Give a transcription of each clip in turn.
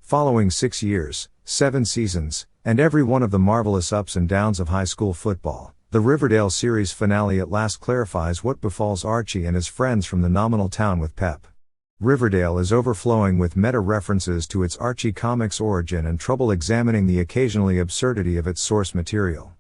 Following 6 years, 7 seasons, and every one of the marvelous ups and downs of high school football, the Riverdale series finale at last clarifies what befalls Archie and his friends from the nominal town with pep. Riverdale is overflowing with meta-references to its Archie Comics origin and trouble examining the occasionally absurdity of its source material.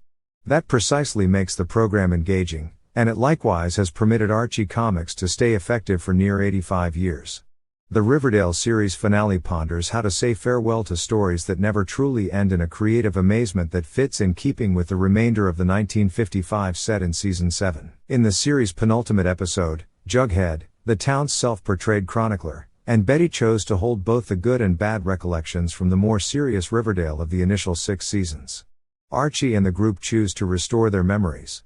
That precisely makes the program engaging, and it likewise has permitted Archie Comics to stay effective for near 85 years. The Riverdale series finale ponders how to say farewell to stories that never truly end in a creative amazement that fits in keeping with the remainder of the 1955 set in Season 7. In the series' penultimate episode, Jughead, the town's self-portrayed chronicler, and Betty chose to hold both the good and bad recollections from the more serious Riverdale of the initial 6 seasons. Archie and the group choose to restore their memories.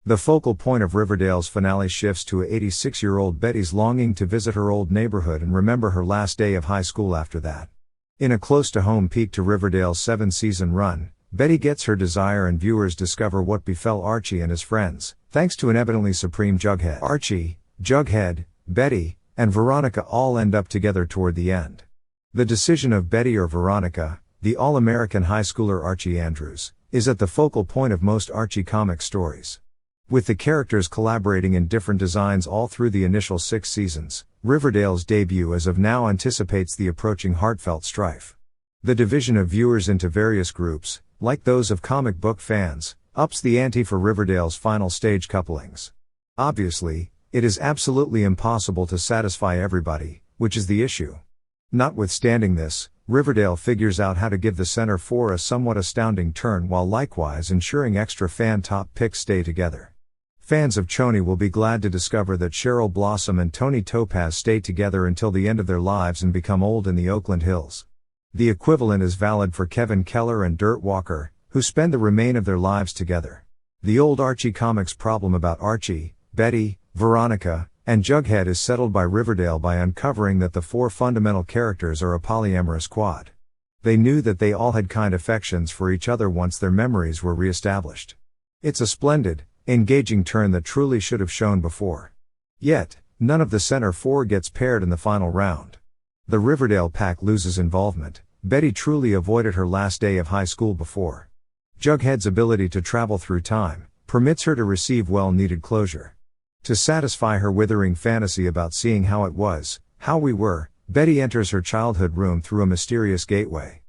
The focal point of Riverdale's finale shifts to 86-year-old Betty's longing to visit her old neighborhood and remember her last day of high school after that. In a close-to-home peek to Riverdale's 7-season run, Betty gets her desire and viewers discover what befell Archie and his friends, thanks to an evidently supreme Jughead. Archie, Jughead, Betty, and Veronica all end up together toward the end. The decision of Betty or Veronica, the all-American high schooler Archie Andrews, is at the focal point of most Archie comic stories. With the characters collaborating in different designs all through the initial 6 seasons, Riverdale's debut as of now anticipates the approaching heartfelt strife. The division of viewers into various groups, like those of comic book fans, ups the ante for Riverdale's final stage couplings. Obviously, it is absolutely impossible to satisfy everybody, which is the issue. Notwithstanding this, Riverdale figures out how to give the center 4 a somewhat astounding turn while likewise ensuring extra fan top picks stay together. Fans of Choni will be glad to discover that Cheryl Blossom and Tony Topaz stay together until the end of their lives and become old in the Oakland Hills. The equivalent is valid for Kevin Keller and Dirt Walker, who spend the remain of their lives together. The old Archie Comics problem about Archie, Betty, Veronica, and Jughead is settled by Riverdale by uncovering that the 4 fundamental characters are a polyamorous quad. They knew that they all had kind affections for each other once their memories were re-established. It's a splendid, engaging turn that truly should have shown before. Yet, none of the center 4 gets paired in the final round. The Riverdale pack loses involvement. Betty truly avoided her last day of high school before. Jughead's ability to travel through time permits her to receive well-needed closure. To satisfy her withering fantasy about seeing how it was, how we were, Betty enters her childhood room through a mysterious gateway.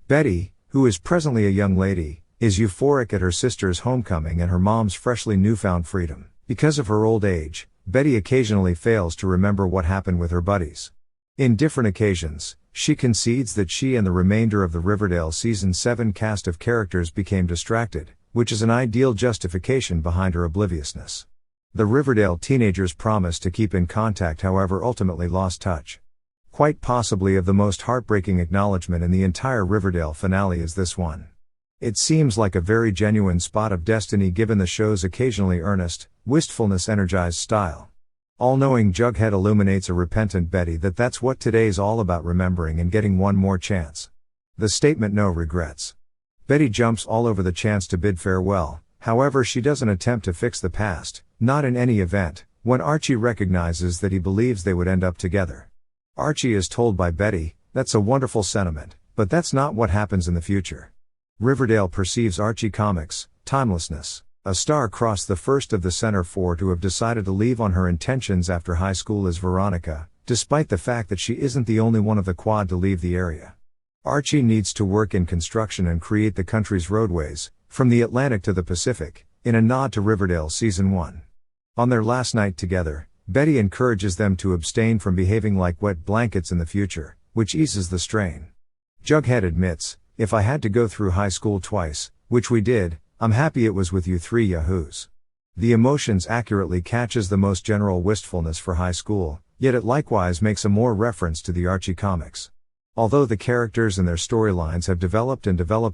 Betty, who is presently a young lady, is euphoric at her sister's homecoming and her mom's freshly newfound freedom. Because of her old age, Betty occasionally fails to remember what happened with her buddies. In different occasions, she concedes that she and the remainder of the Riverdale Season 7 cast of characters became distracted, which is an ideal justification behind her obliviousness. The Riverdale teenagers promised to keep in contact, however ultimately lost touch. Quite possibly of the most heartbreaking acknowledgement in the entire Riverdale finale is this one. It seems like a very genuine spot of destiny given the show's occasionally earnest, wistfulness-energized style. All-knowing Jughead illuminates a repentant Betty that that's what today's all about, remembering and getting one more chance. The statement "no regrets." Betty jumps all over the chance to bid farewell, however she doesn't attempt to fix the past, not in any event, when Archie recognizes that he believes they would end up together. Archie is told by Betty, "That's a wonderful sentiment, but that's not what happens in the future." Riverdale perceives Archie Comics' timelessness. A star-crossed the first of the center 4 to have decided to leave on her intentions after high school is Veronica, despite the fact that she isn't the only one of the quad to leave the area. Archie needs to work in construction and create the country's roadways, from the Atlantic to the Pacific, in a nod to Riverdale Season 1. On their last night together, Betty encourages them to abstain from behaving like wet blankets in the future, which eases the strain. Jughead admits, "If I had to go through high school twice, which we did, I'm happy it was with you 3 yahoos." The emotions accurately catches the most general wistfulness for high school, yet it likewise makes a more reference to the Archie Comics. Although the characters and their storylines have developed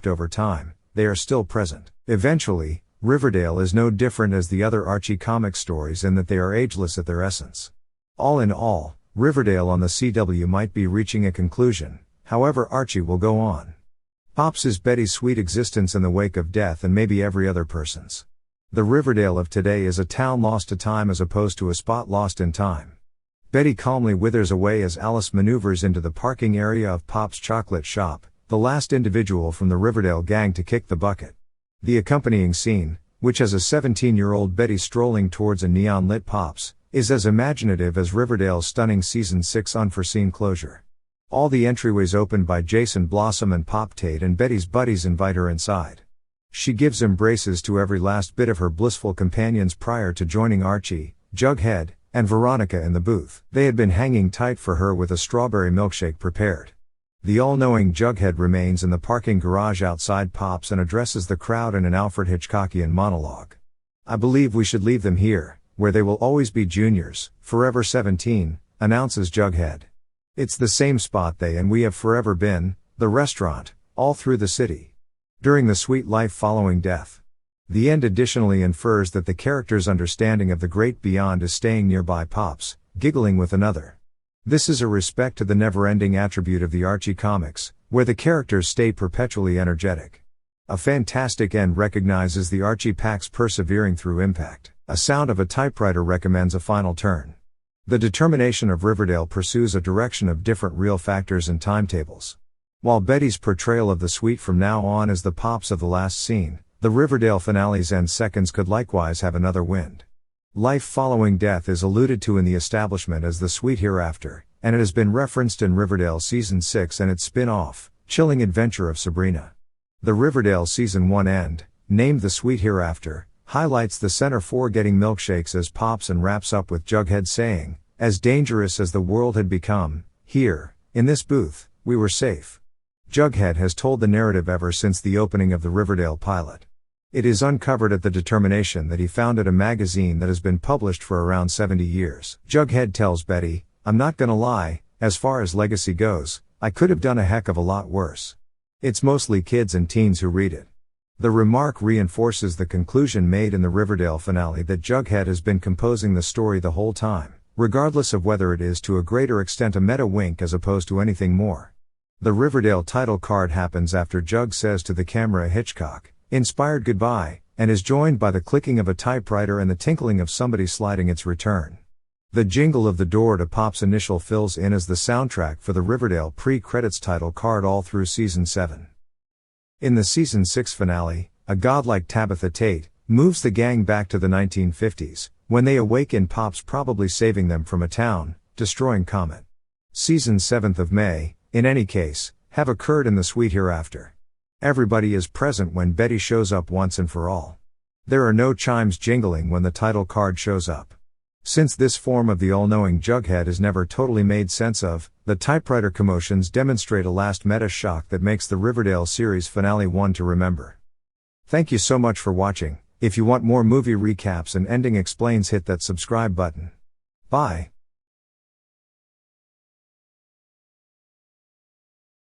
over time, they are still present. Eventually, Riverdale is no different as the other Archie Comics stories in that they are ageless at their essence. All in all, Riverdale on the CW might be reaching a conclusion, however Archie will go on. Pops is Betty's sweet existence in the wake of death and maybe every other person's. The Riverdale of today is a town lost to time as opposed to a spot lost in time. Betty calmly withers away as Alice maneuvers into the parking area of Pop's chocolate shop, the last individual from the Riverdale gang to kick the bucket. The accompanying scene, which has a 17-year-old Betty strolling towards a neon-lit Pop's, is as imaginative as Riverdale's stunning Season 6 unforeseen closure. All the entryways opened by Jason Blossom and Pop Tate, and Betty's buddies invite her inside. She gives embraces to every last bit of her blissful companions prior to joining Archie, Jughead, and Veronica in the booth. They had been hanging tight for her with a strawberry milkshake prepared. The all-knowing Jughead remains in the parking garage outside Pop's and addresses the crowd in an Alfred Hitchcockian monologue. "I believe we should leave them here, where they will always be juniors, forever 17, announces Jughead. "It's the same spot they and we have forever been, the restaurant, all through the city. During the sweet life following death." The end additionally infers that the character's understanding of the great beyond is staying nearby Pop's, giggling with another. This is a respect to the never-ending attribute of the Archie Comics, where the characters stay perpetually energetic. A fantastic end recognizes the Archie packs persevering through impact. A sound of a typewriter recommends a final turn. The determination of Riverdale pursues a direction of different real factors and timetables. While Betty's portrayal of the suite from now on is the Pops of the last scene, the Riverdale finale's end seconds could likewise have another wind. Life following death is alluded to in the establishment as the sweet hereafter, and it has been referenced in Riverdale Season 6 and its spin-off, Chilling Adventure of Sabrina. The Riverdale Season 1 end, named The Sweet Hereafter, highlights the center for getting milkshakes as Pops and wraps up with Jughead saying, "As dangerous as the world had become, here, in this booth, we were safe." Jughead has told the narrative ever since the opening of the Riverdale pilot. It is uncovered at the determination that he founded a magazine that has been published for around 70 years. Jughead tells Betty, "I'm not gonna lie, as far as legacy goes, I could have done a heck of a lot worse." It's mostly kids and teens who read it. The remark reinforces the conclusion made in the Riverdale finale that Jughead has been composing the story the whole time, regardless of whether it is to a greater extent a meta wink as opposed to anything more. The Riverdale title card happens after Jug says to the camera a Hitchcock inspired goodbye, and is joined by the clicking of a typewriter and the tinkling of somebody sliding its return. The jingle of the door to Pop's initial fills in as the soundtrack for the Riverdale pre-credits title card all through Season 7. In the Season 6 finale, a godlike Tabitha Tate moves the gang back to the 1950s, when they awaken Pop's probably saving them from a town-destroying comet. Season 7th of May, in any case, have occurred in the sweet hereafter. Everybody is present when Betty shows up once and for all. There are no chimes jingling when the title card shows up. Since this form of the all-knowing Jughead is never totally made sense of, the typewriter commotions demonstrate a last meta shock that makes the Riverdale series finale one to remember. Thank you so much for watching. If you want more movie recaps and ending explains, hit that subscribe button. Bye.